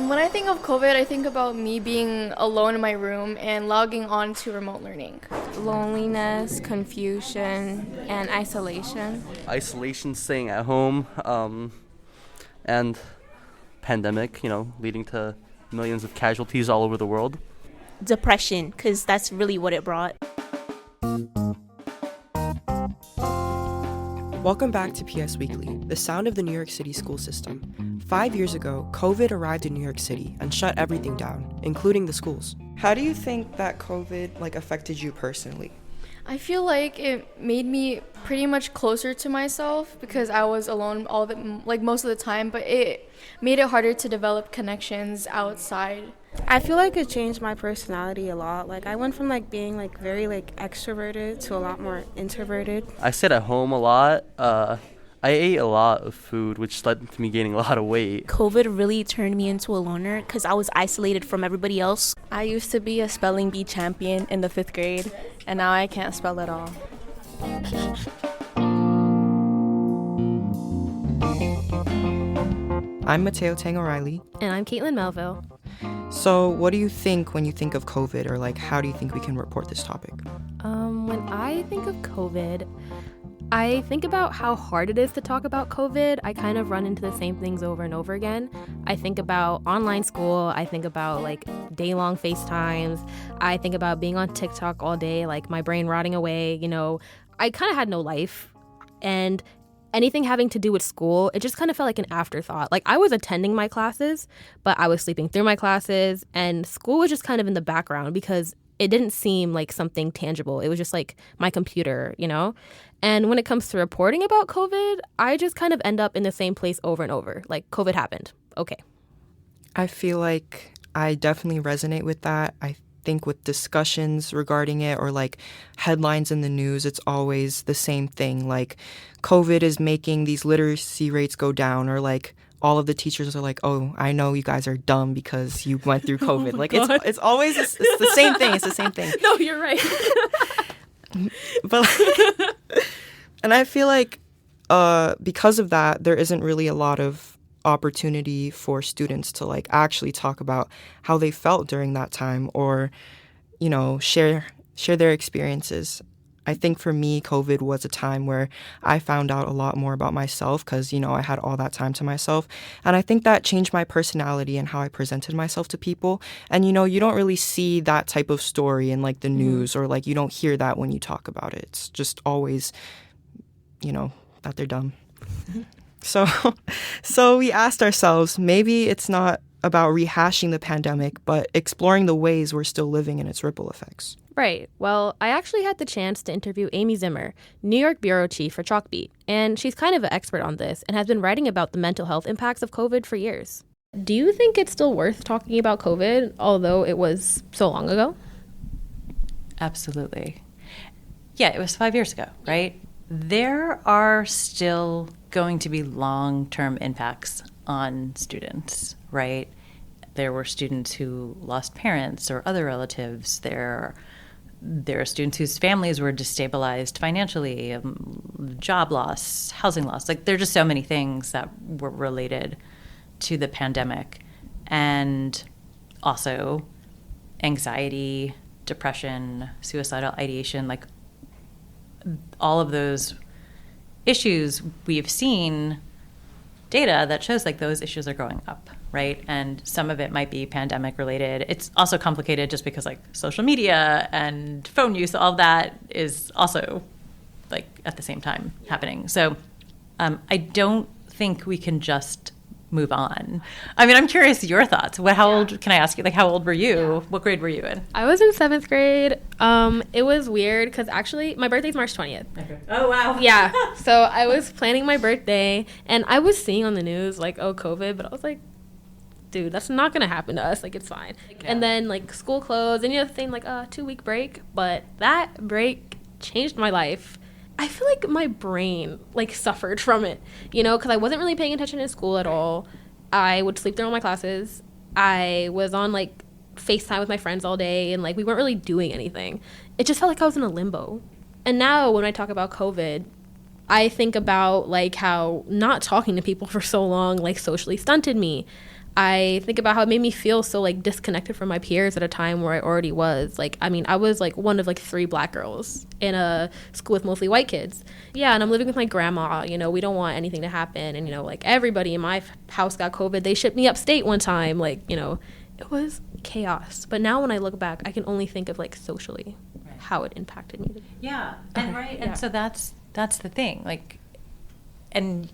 When I think of COVID, I think about me being alone in my room and logging on to remote learning. Loneliness, confusion, and isolation. Isolation, staying at home, and pandemic, leading to millions of casualties all over the world. Depression, because that's really what it brought. Welcome back to PS Weekly, the sound of the New York City school system. 5 years ago, COVID arrived in New York City and shut everything down, including the schools. How do you think that COVID affected you personally? I feel like it made me pretty much closer to myself because I was alone most of the time, but it made it harder to develop connections outside. I feel like it changed my personality a lot. I went from being very extroverted to a lot more introverted. I stayed at home a lot. I ate a lot of food, which led to me gaining a lot of weight. COVID really turned me into a loner because I was isolated from everybody else. I used to be a spelling bee champion in the 5th grade, and now I can't spell at all. I'm Mateo Tang O'Reilly. And I'm Katelyn Melville. So what do you think when you think of COVID, or how do you think we can report this topic? When I think of COVID, I think about how hard it is to talk about COVID. I kind of run into the same things over and over again. I think about online school. I think about day-long FaceTimes. I think about being on TikTok all day, my brain rotting away. I kind of had no life. And anything having to do with school, it just kind of felt like an afterthought. I was attending my classes, but I was sleeping through my classes, and school was just kind of in the background because it didn't seem like something tangible. It was just my computer, And when it comes to reporting about COVID, I just kind of end up in the same place over and over. COVID happened. Okay. I feel like I definitely resonate with that. I think with discussions regarding it or headlines in the news, it's always the same thing. COVID is making these literacy rates go down, or all of the teachers are oh, I know you guys are dumb because you went through COVID. It's always it's the same thing. It's the same thing. No, you're right. But and I feel because of that, there isn't really a lot of opportunity for students to actually talk about how they felt during that time, or share their experiences. I think for me, COVID was a time where I found out a lot more about myself because, I had all that time to myself. And I think that changed my personality and how I presented myself to people. And, you don't really see that type of story in the news, or you don't hear that when you talk about it. It's just always, that they're dumb. So we asked ourselves, maybe it's not about rehashing the pandemic, but exploring the ways we're still living in its ripple effects. Right. Well, I actually had the chance to interview Amy Zimmer, New York bureau chief for Chalkbeat, and she's kind of an expert on this and has been writing about the mental health impacts of COVID for years. Do you think it's still worth talking about COVID, although it was so long ago? Absolutely. Yeah, it was 5 years ago, right? There are still going to be long-term impacts on students, right? There were students who lost parents or other relatives. There are students whose families were destabilized financially, job loss, housing loss. There are just so many things that were related to the pandemic. And also anxiety, depression, suicidal ideation, all of those issues, we've seen data that shows those issues are going up, right? And some of it might be pandemic related. It's also complicated just because social media and phone use, all of that is also at the same time happening. So I don't think we can just move on. I mean, I'm curious your thoughts. How old, can I ask you, how old were you? Yeah. What grade were you in? I was in 7th grade. It was weird because actually my birthday's March 20th. Okay. Oh, wow. Yeah. So I was planning my birthday and I was seeing on the news oh, COVID, but I was dude, that's not going to happen to us. It's fine. And then school closed and the thing 2-week break, but that break changed my life. I feel my brain suffered from it, because I wasn't really paying attention in school at all. I would sleep through all my classes. I was on FaceTime with my friends all day, and we weren't really doing anything. It just felt I was in a limbo. And now when I talk about COVID, I think about how not talking to people for so long socially stunted me. I think about how it made me feel so like disconnected from my peers at a time where I already was. Like, I mean, I was like one of like 3 Black girls in a school with mostly white kids. Yeah, and I'm living with my grandma. You know, we don't want anything to happen. And, you know, like everybody in my house got COVID. They shipped me upstate one time. Like, you know, it was chaos. But now when I look back, I can only think of like socially how it impacted me. Yeah, and and so that's the thing. Like, and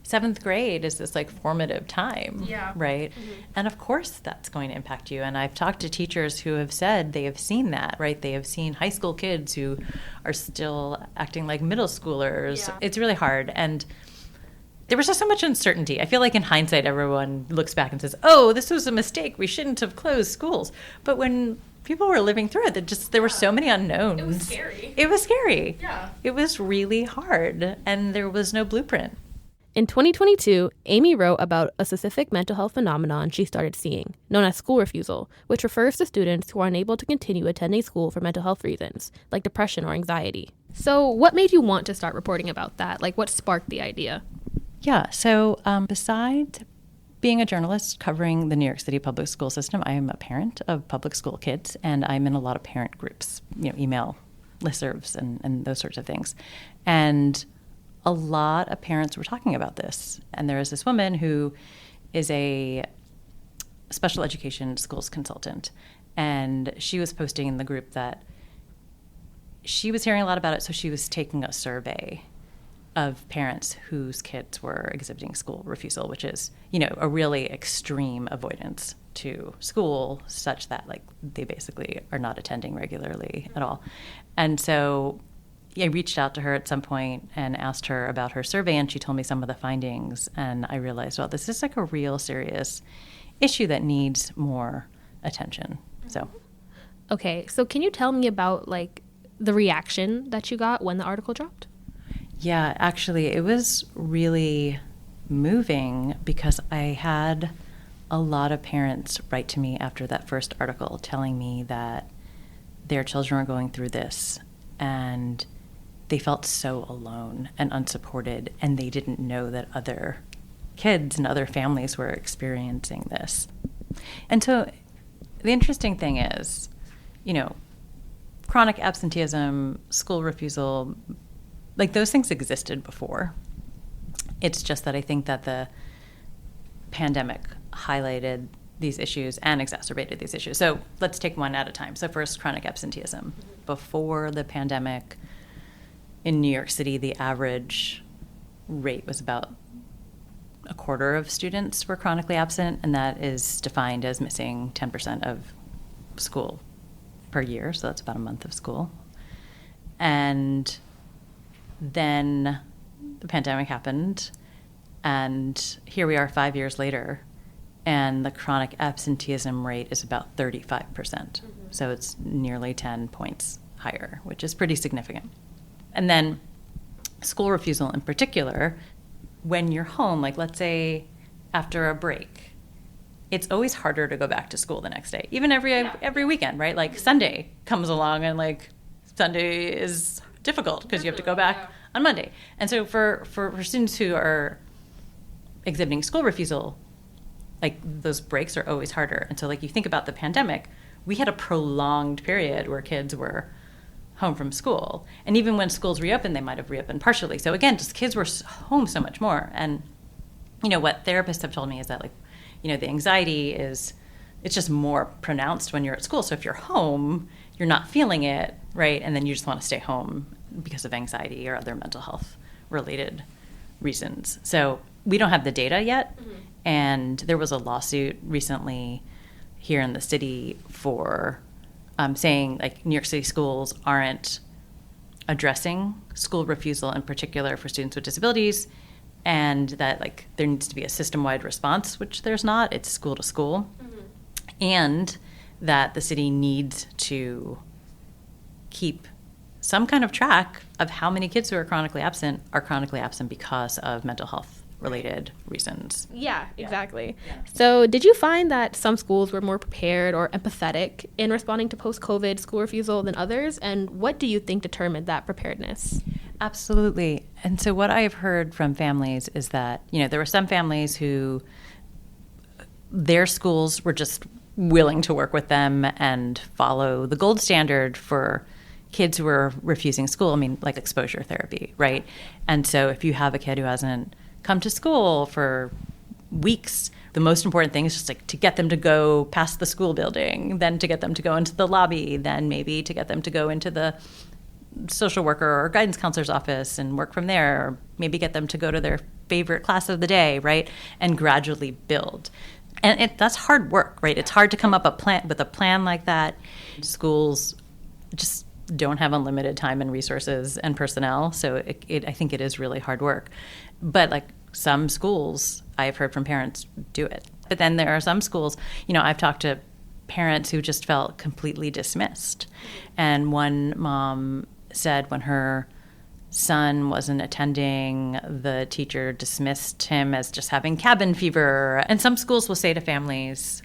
7th grade is this like formative time, right? And of course that's going to impact you. And I've talked to teachers who have said they have seen that, right? They have seen high school kids who are still acting like middle schoolers. It's really hard. And there was just so much uncertainty. I feel like in hindsight, everyone looks back and says, oh, this was a mistake. We shouldn't have closed schools. But when people were living through it, there were so many unknowns. It was scary. It was scary. Yeah. It was really hard. And there was no blueprint. In 2022, Amy wrote about a specific mental health phenomenon she started seeing, known as school refusal, which refers to students who are unable to continue attending school for mental health reasons, like depression or anxiety. So what made you want to start reporting about that? Like, what sparked the idea? Yeah, so besides being a journalist covering the New York City public school system, I am a parent of public school kids, and I'm in a lot of parent groups, you know, email listservs and those sorts of things. And a lot of parents were talking about this. And there is this woman who is a special education schools consultant. And she was posting in the group that she was hearing a lot about it, so she was taking a survey of parents whose kids were exhibiting school refusal, which is, you know, a really extreme avoidance to school, such that like they basically are not attending regularly at all. And so I reached out to her at some point and asked her about her survey, and she told me some of the findings, and I realized, well, this is like a real serious issue that needs more attention. So, okay, so can you tell me about like the reaction that you got when the article dropped? Yeah, actually, it was really moving because I had a lot of parents write to me after that first article telling me that their children were going through this, and they felt so alone and unsupported, and they didn't know that other kids and other families were experiencing this. And so the interesting thing is, you know, chronic absenteeism, school refusal, like those things existed before. It's just that I think that the pandemic highlighted these issues and exacerbated these issues. So let's take one at a time. So first, chronic absenteeism. Before the pandemic, in New York City, the average rate was about a quarter of students were chronically absent, and that is defined as missing 10% of school per year, so that's about a month of school. And then the pandemic happened, and here we are 5 years later, and the chronic absenteeism rate is about 35%. So it's nearly 10 points higher, which is pretty significant. And then school refusal in particular, when you're home, like let's say after a break, it's always harder to go back to school the next day, even every weekend, right? Like Sunday comes along, and like Sunday is difficult because you have to go back on Monday. And so for students who are exhibiting school refusal, like those breaks are always harder. And so like you think about the pandemic, we had a prolonged period where kids were home from school. And even when schools reopened, they might have reopened partially. So again, just kids were home so much more. And, you know, what therapists have told me is that, like, you know, the anxiety it's just more pronounced when you're at school. So if you're home, you're not feeling it, right? And then you just want to stay home because of anxiety or other mental health related reasons. So we don't have the data yet. And there was a lawsuit recently here in the city for saying like New York City schools aren't addressing school refusal in particular for students with disabilities, and that like there needs to be a system-wide response, which there's not. It's school to school. And that the city needs to keep some kind of track of how many kids who are chronically absent because of mental health related reasons. Yeah, exactly. Yeah. So did you find that some schools were more prepared or empathetic in responding to post-COVID school refusal than others? And what do you think determined that preparedness? Absolutely. And so what I've heard from families is that, you know, there were some families who their schools were just willing to work with them and follow the gold standard for kids who are refusing school. I mean, like exposure therapy, right? And so if you have a kid who hasn't come to school for weeks, the most important thing is just like to get them to go past the school building, then to get them to go into the lobby, then maybe to get them to go into the social worker or guidance counselor's office and work from there, or maybe get them to go to their favorite class of the day, right? And gradually build. And that's hard work, right? It's hard to come up with a plan like that. Schools just don't have unlimited time and resources and personnel, so I think it is really hard work. But like some schools, I've heard from parents do it. But then there are some schools, I've talked to parents who just felt completely dismissed. And one mom said when her son wasn't attending, the teacher dismissed him as just having cabin fever. And some schools will say to families,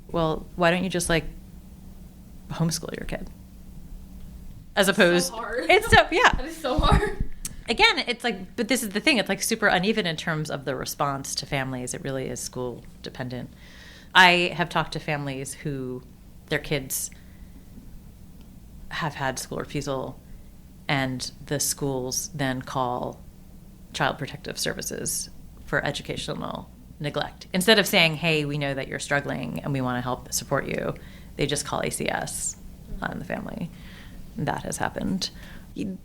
well, why don't you just homeschool your kid? As opposed, it's so yeah. That is so hard. Again, it's but this is the thing. It's super uneven in terms of the response to families. It really is school dependent. I have talked to families who their kids have had school refusal, and the schools then call Child Protective Services for educational neglect. Instead of saying, hey, we know that you're struggling and we want to help support you, they just call ACS on the family. That has happened. But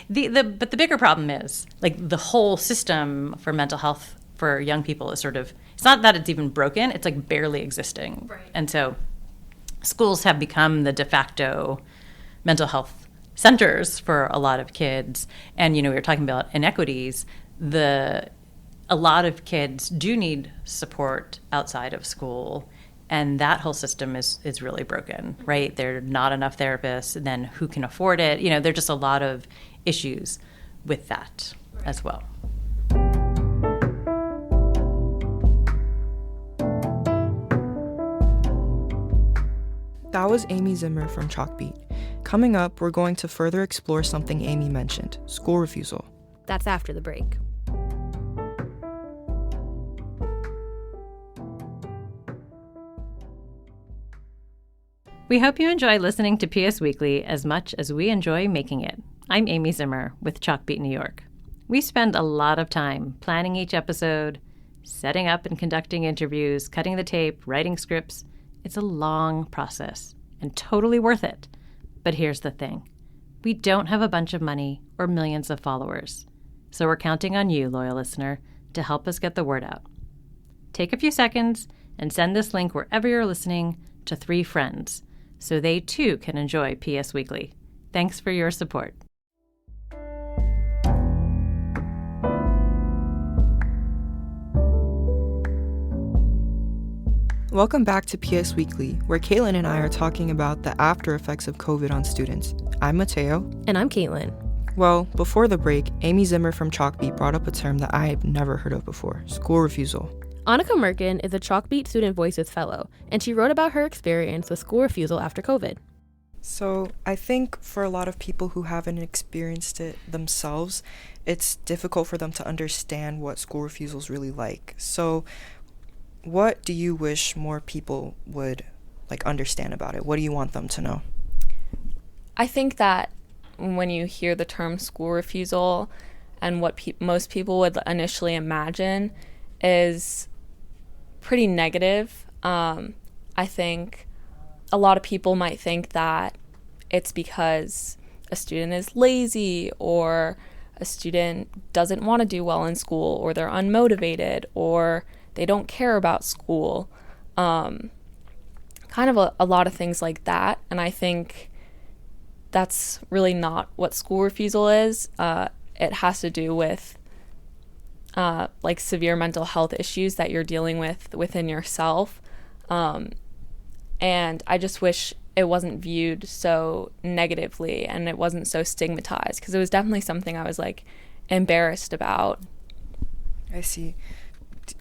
the bigger problem is, the whole system for mental health for young people is it's not that it's even broken, it's barely existing. Right. And so schools have become the de facto mental health centers for a lot of kids. And, we were talking about inequities. A lot of kids do need support outside of school. And that whole system is really broken, right? There are not enough therapists. Then who can afford it? There are just a lot of issues with that as well. That was Amy Zimmer from Chalkbeat. Coming up, we're going to further explore something Amy mentioned, school refusal. That's after the break. We hope you enjoy listening to PS Weekly as much as we enjoy making it. I'm Amy Zimmer with Chalkbeat New York. We spend a lot of time planning each episode, setting up and conducting interviews, cutting the tape, writing scripts. It's a long process and totally worth it. But here's the thing. We don't have a bunch of money or millions of followers. So we're counting on you, loyal listener, to help us get the word out. Take a few seconds and send this link wherever you're listening to 3 friends, so they too can enjoy PS Weekly. Thanks for your support. Welcome back to PS Weekly, where Katelyn and I are talking about the after effects of COVID on students. I'm Mateo. And I'm Katelyn. Well, before the break, Amy Zimmer from Chalkbeat brought up a term that I have never heard of before, school refusal. Anika Merkin is a Chalkbeat Student Voices Fellow, and she wrote about her experience with school refusal after COVID. So I think for a lot of people who haven't experienced it themselves, it's difficult for them to understand what school refusal is really like. So what do you wish more people would understand about it? What do you want them to know? I think that when you hear the term school refusal and what most people would initially imagine is pretty negative. I think a lot of people might think that it's because a student is lazy or a student doesn't want to do well in school or they're unmotivated or they don't care about school. Kind of a lot of things like that. And I think that's really not what school refusal is. It has to do with severe mental health issues that you're dealing with within yourself. And I just wish it wasn't viewed so negatively and it wasn't so stigmatized, because it was definitely something I was embarrassed about. I see.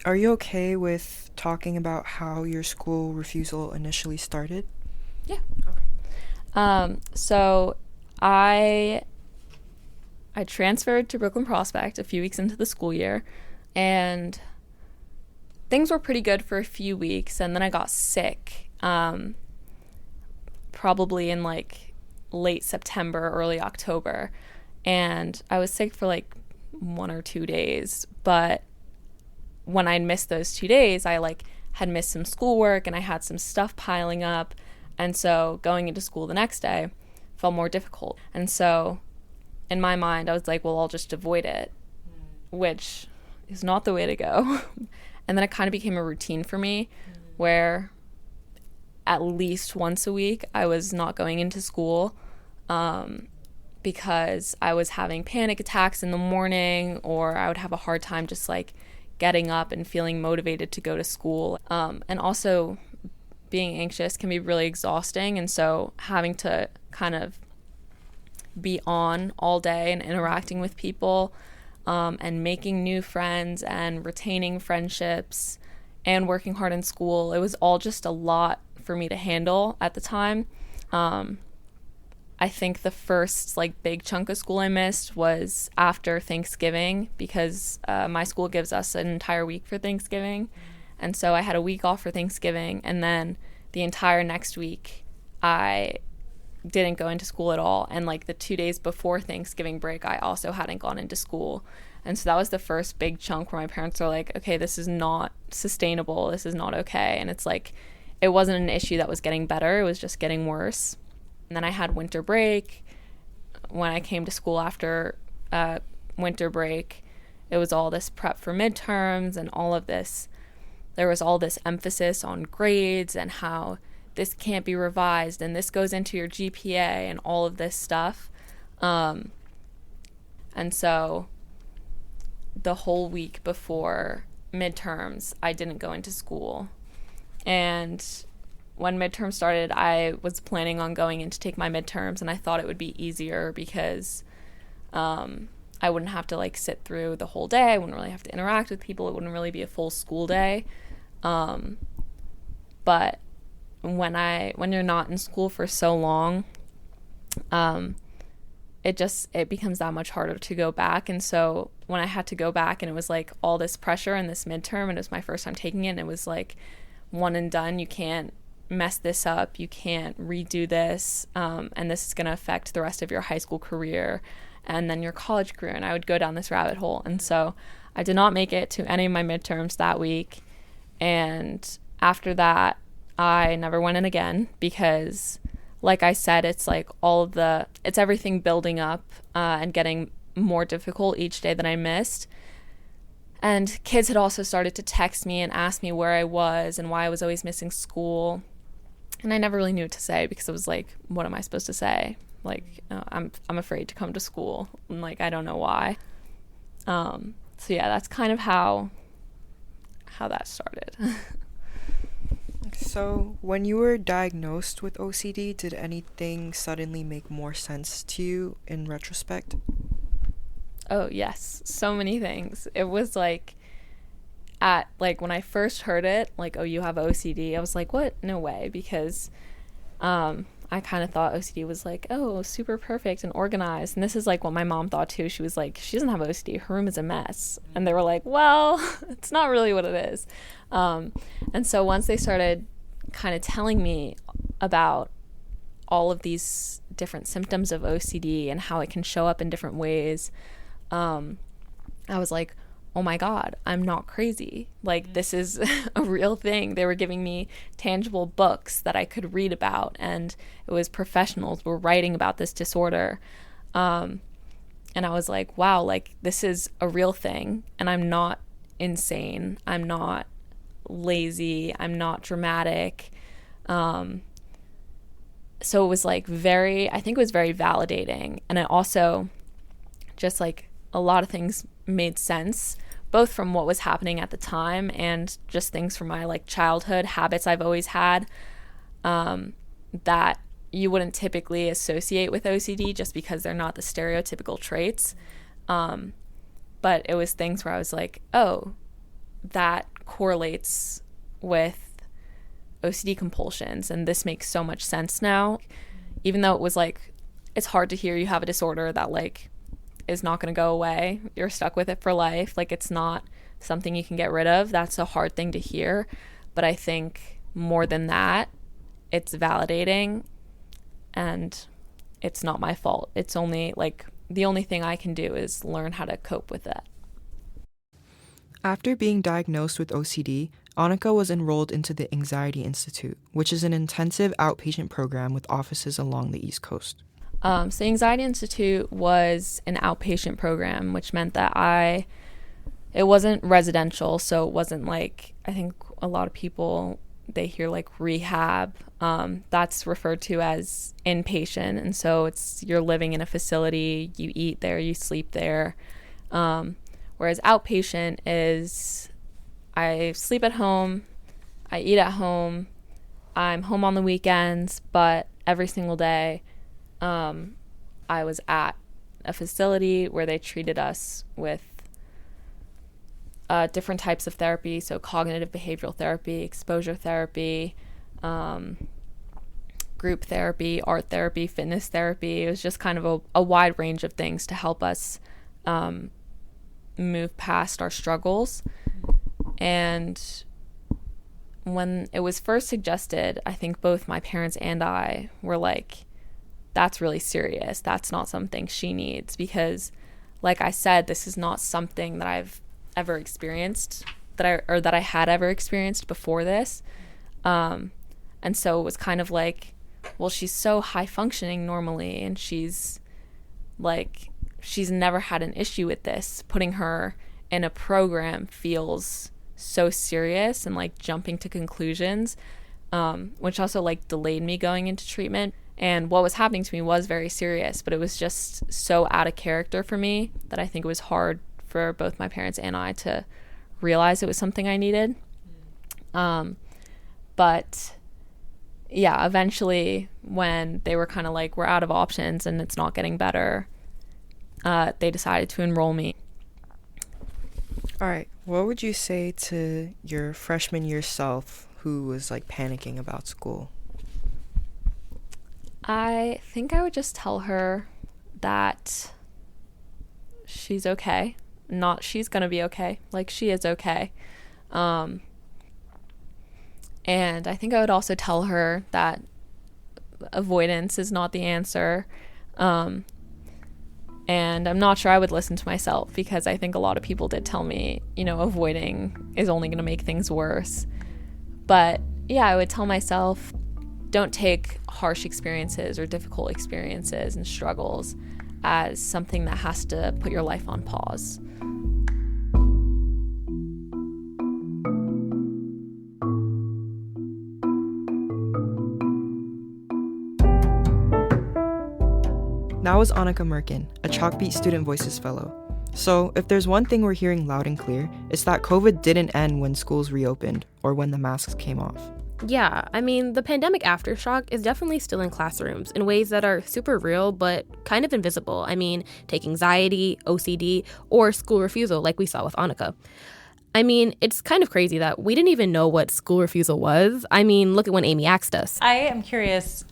Are you okay with talking about how your school refusal initially started? Yeah. Okay. So I transferred to Brooklyn Prospect a few weeks into the school year, and things were pretty good for a few weeks, and then I got sick, probably in like late September, early October, and I was sick for like 1 or 2 days. But when I missed those 2 days, I like had missed some schoolwork and I had some stuff piling up, and so going into school the next day felt more difficult. And so in my mind, I was like, well, I'll just avoid it, which is not the way to go. And then it kind of became a routine for me where at least once a week I was not going into school because I was having panic attacks in the morning, or I would have a hard time just like getting up and feeling motivated to go to school. And also being anxious can be really exhausting. And so having to kind of be on all day and interacting with people and making new friends and retaining friendships and working hard in school, it was all just a lot for me to handle at the time. I think the first like big chunk of school I missed was after Thanksgiving, because my school gives us an entire week for Thanksgiving. And so I had a week off for Thanksgiving, and then the entire next week I didn't go into school at all. And like the 2 days before Thanksgiving break, I also hadn't gone into school. And so that was the first big chunk where my parents were like, okay, this is not sustainable. This is not okay. And it's like, it wasn't an issue that was getting better. It was just getting worse. And then I had winter break. When I came to school after winter break, it was all this prep for midterms and all of this. There was all this emphasis on grades and how this can't be revised and this goes into your GPA and all of this stuff. And so the whole week before midterms, I didn't go into school. And when midterms started, I was planning on going in to take my midterms, and I thought it would be easier because I wouldn't have to like sit through the whole day. I wouldn't really have to interact with people. It wouldn't really be a full school day. But when you're not in school for so long, it becomes that much harder to go back. And so when I had to go back and it was like all this pressure in this midterm, and it was my first time taking it, and it was like one and done. You can't mess this up. You can't redo this. And this is going to affect the rest of your high school career and then your college career. And I would go down this rabbit hole. And so I did not make it to any of my midterms that week. And after that, I never went in again because, like I said, it's like it's everything building up and getting more difficult each day that I missed. And kids had also started to text me and ask me where I was and why I was always missing school. And I never really knew what to say because it was like, what am I supposed to say? Like, I'm afraid to come to school. And like, I don't know why. So yeah, that's kind of how that started. So when you were diagnosed with OCD, did anything suddenly make more sense to you in retrospect? Oh, yes. So many things. It was like when I first heard it, like, oh, you have OCD, I was like, what? No way. Because I kind of thought OCD was like, oh, super perfect and organized. And this is like what my mom thought too. She was like, she doesn't have OCD. Her room is a mess. And they were like, well, it's not really what it is. And so once they started kind of telling me about all of these different symptoms of OCD and how it can show up in different ways, I was like, oh my God, I'm not crazy. Like, this is a real thing. They were giving me tangible books that I could read about, and it was professionals were writing about this disorder. And I was like, wow, like, this is a real thing, and I'm not insane. I'm not lazy. I'm not dramatic. So it was like I think it was very validating. And it also just like a lot of things made sense, both from what was happening at the time and just things from my like childhood habits I've always had, that you wouldn't typically associate with OCD just because they're not the stereotypical traits. But it was things where I was like, oh, that correlates with OCD compulsions, and this makes so much sense now. Even though it was like, it's hard to hear you have a disorder that like is not going to go away. You're stuck with it for life. Like, it's not something you can get rid of. That's a hard thing to hear. But I think more than that, it's validating, and it's not my fault. It's only like the only thing I can do is learn how to cope with it. After being diagnosed with OCD, Anika was enrolled into the Anxiety Institute, which is an intensive outpatient program with offices along the East Coast. So the Anxiety Institute was an outpatient program, which meant that it wasn't residential, so it wasn't like, I think a lot of people, they hear like rehab. That's referred to as inpatient, and so you're living in a facility, you eat there, you sleep there. Whereas outpatient is, I sleep at home, I eat at home, I'm home on the weekends, but every single day I was at a facility where they treated us with different types of therapy, so cognitive behavioral therapy, exposure therapy, group therapy, art therapy, fitness therapy. It was just kind of a wide range of things to help us move past our struggles. And when it was first suggested, I think both my parents and I were like, that's really serious. That's not something she needs, because like I said, this is not something that I've ever experienced, that I had ever experienced before this. And so it was kind of like, well, she's so high functioning normally, and she's never had an issue with this. Putting her in a program feels so serious and like jumping to conclusions, which also like delayed me going into treatment. And what was happening to me was very serious, but it was just so out of character for me that I think it was hard for both my parents and I to realize it was something I needed. But yeah, eventually when they were kind of like, we're out of options and it's not getting better, they decided to enroll me. All right, what would you say to your freshman year self who was like panicking about school? I think I would just tell her that she's okay. Not she's gonna be okay. Like, she is okay. And I think I would also tell her that avoidance is not the answer. And I'm not sure I would listen to myself, because I think a lot of people did tell me, avoiding is only going to make things worse. But yeah, I would tell myself, don't take harsh experiences or difficult experiences and struggles as something that has to put your life on pause. That was Anika Merkin, a Chalkbeat Student Voices Fellow. So, if there's one thing we're hearing loud and clear, it's that COVID didn't end when schools reopened or when the masks came off. Yeah, I mean, the pandemic aftershock is definitely still in classrooms in ways that are super real but kind of invisible. I mean, take anxiety, OCD, or school refusal like we saw with Anika. I mean, it's kind of crazy that we didn't even know what school refusal was. I mean, look at when Amy asked us. I am curious,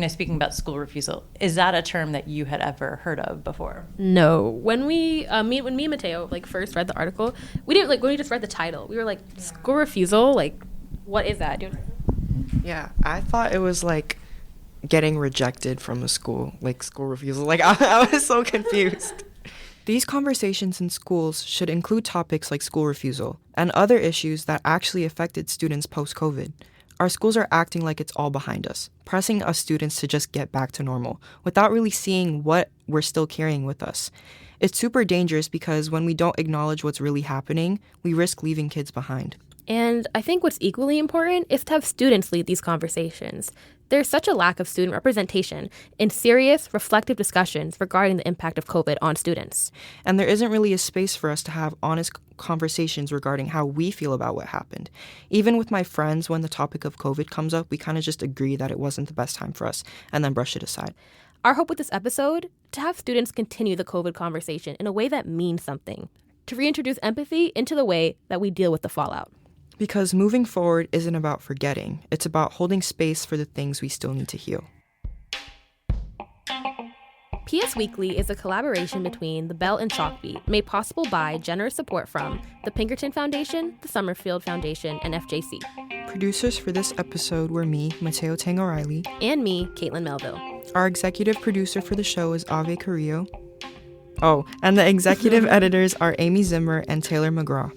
speaking about school refusal, is that a term that you had ever heard of before? No. When me and Mateo first read the article, we didn't when we just read the title, we were like, school refusal, what is that? Yeah, I thought it was like getting rejected from a school, like school refusal. I was so confused. These conversations in schools should include topics like school refusal and other issues that actually affected students post-COVID. Our schools are acting like it's all behind us, pressing us students to just get back to normal without really seeing what we're still carrying with us. It's super dangerous because when we don't acknowledge what's really happening, we risk leaving kids behind. And I think what's equally important is to have students lead these conversations. There's such a lack of student representation in serious, reflective discussions regarding the impact of COVID on students. And there isn't really a space for us to have honest conversations regarding how we feel about what happened. Even with my friends, when the topic of COVID comes up, we kind of just agree that it wasn't the best time for us and then brush it aside. Our hope with this episode, to have students continue the COVID conversation in a way that means something, to reintroduce empathy into the way that we deal with the fallout. Because moving forward isn't about forgetting, it's about holding space for the things we still need to heal. PS Weekly is a collaboration between The Bell and Chalkbeat, made possible by generous support from the Pinkerton Foundation, the Summerfield Foundation, and FJC. Producers for this episode were me, Mateo Tang O'Reilly. And me, Katelyn Melville. Our executive producer for the show is Ave Carrillo. Oh, and the executive editors are Amy Zimmer and Taylor McGraw.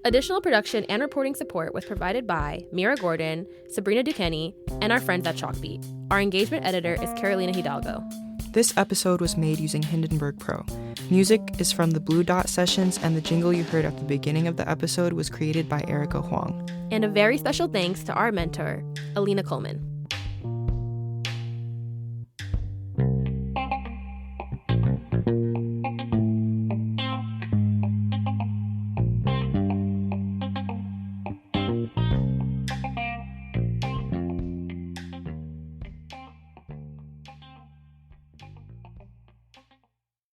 Additional production and reporting support was provided by Mira Gordon, Sabrina Duquesne, and our friends at Chalkbeat. Our engagement editor is Carolina Hidalgo. This episode was made using Hindenburg Pro. Music is from the Blue Dot Sessions, and the jingle you heard at the beginning of the episode was created by Erica Huang. And a very special thanks to our mentor, Alina Coleman.